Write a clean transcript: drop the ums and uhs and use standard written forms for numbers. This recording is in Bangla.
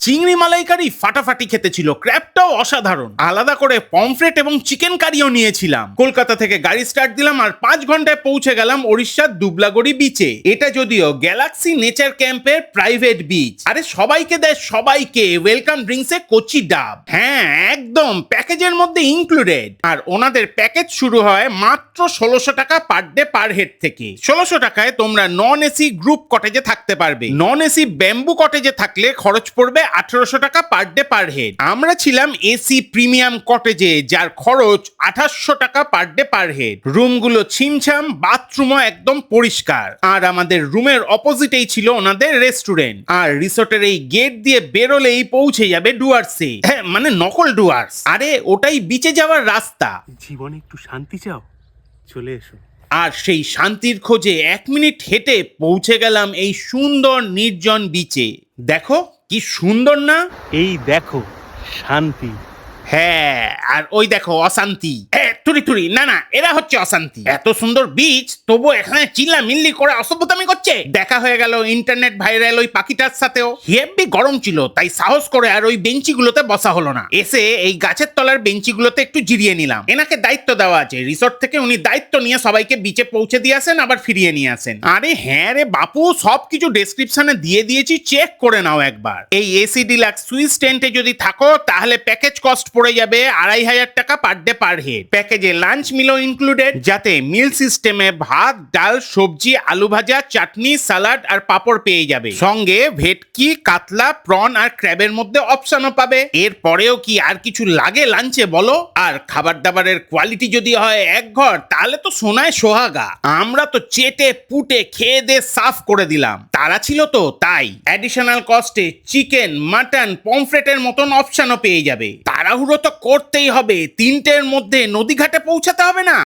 চিংড়ি মালাইকারি ফাটাফাটি খেতে ছিল, ক্র্যাবটাও অসাধারণ। আলাদা করে পমফ্রেট এবং চিকেন কারিও নিয়েছিলাম। কলকাতা থেকে গাড়ি স্টার্ট দিলাম আর 5 ঘন্টায় পৌঁছে গেলাম ওড়িশার দুবলাগড়ি বিচে। এটা যদিও গ্যালাক্সি নেচার ক্যাম্পের প্রাইভেট বিচ। আরে সবাইকে দেয়, সবাইকে ওয়েলকাম ড্রিঙ্কসে কচি ডাব। হ্যাঁ একদম প্যাকেজের মধ্যে ইনক্লুডেড। আর ওনাদের প্যাকেজ শুরু হয় মাত্র 1600 টাকা পার ডে পার হেড থেকে। 1600 টাকায় তোমরা নন এসি গ্রুপ কটেজে থাকতে পারবে। নন এসি ব্যাম্বু কটেজে থাকলে খরচ পড়বে 1800 টাকা পার ডে পার হেড। আমরা ছিলাম এসি প্রিমিয়াম কটেজে, যার খরচ 2800 টাকা পার ডে পার হেড। রুমগুলো ছিমছাম, বাথরুমও একদম পরিষ্কার। আর আমাদের রুমের অপোজিটেই ছিল ওনাদের রেস্টুরেন্ট। আর রিসোর্টের এই গেট দিয়ে বেরোলেই পৌঁছে যাবে ডুয়ার্সে। হ্যাঁ মানে নকল ডুয়ার্স। আরে ওটাই বিচে যাওয়ার রাস্তা। জীবনে একটু শান্তি চাও, চলে এসো। আর সেই শান্তির খোঁজে 1 মিনিট হেঁটে পৌঁছে গেলাম এই সুন্দর নির্জন বিচে। দেখো কি সুন্দর না? এই দেখো শান্তি। হ্যাঁ আর ওই দেখো অশান্তি। তুরি তুরি না না, এরা হচ্ছে অশান্তি। এত সুন্দর বিচ তবু এখানে চিল্লা মিল্লি করে অসভ্যতামি করছে। দেখা হয়ে গেল ইন্টারনেট ভাইরাল ওই পাখিটার সাথেও। হেব্বি গরম ছিল, তাই সাহস করে আর ওই বেঞ্চিগুলোতে বসা হলো না। এসে এই গাছের তলার বেঞ্চিগুলোতে একটু জিরিয়ে নিলাম। এনাকে দায়িত্ব দেওয়া আছে রিসোর্ট থেকে, উনি দায়িত্ব নিয়ে সবাইকে বিচে পৌঁছে দিয়ে আসেন আবার ফিরিয়ে নিয়ে আসেন। আরে হ্যাঁ রে বাপু, সবকিছু ডেসক্রিপশনে দিয়ে দিয়েছি, চেক করে নাও একবার। এই এসি ডিলাক্স সুইস টেন্টে যদি থাকো তাহলে প্যাকেজ কস্ট পড়ে যাবে 2500 টাকা পার ডে পার হেড। প্যাকেজে লাঞ্চ মিলও ইনক্লুডেড, যাতে মিল সিস্টেমে ভাত, ডাল, সবজি, আলু ভাজা, চাটনি, সালাড আর পাঁপড় পেয়ে যাবে। সঙ্গে ভেটকি, কাতলা, প্রন আর ক্র্যাবের মধ্যে অপশনও পাবে। এর পরেও কি আর কিছু লাগে লাঞ্চে বলো? আর খাবার দাবারের কোয়ালিটি যদি হয় এক ঘর, তাহলে তো সোনায় সোহাগা। আমরা তো চেটে পুটে খেয়ে দিয়ে সাফ করে দিলাম। তারা ছিল তো তাই অ্যাডিশনাল কস্টে চিকেন, মাটন, পমফ্রেটের মতন অপশনও পেয়ে যাবে। তাড়াহুড়ো তো করতেই হবে, 3টের মধ্যে নদীঘাটে পৌঁছাতে হবে না?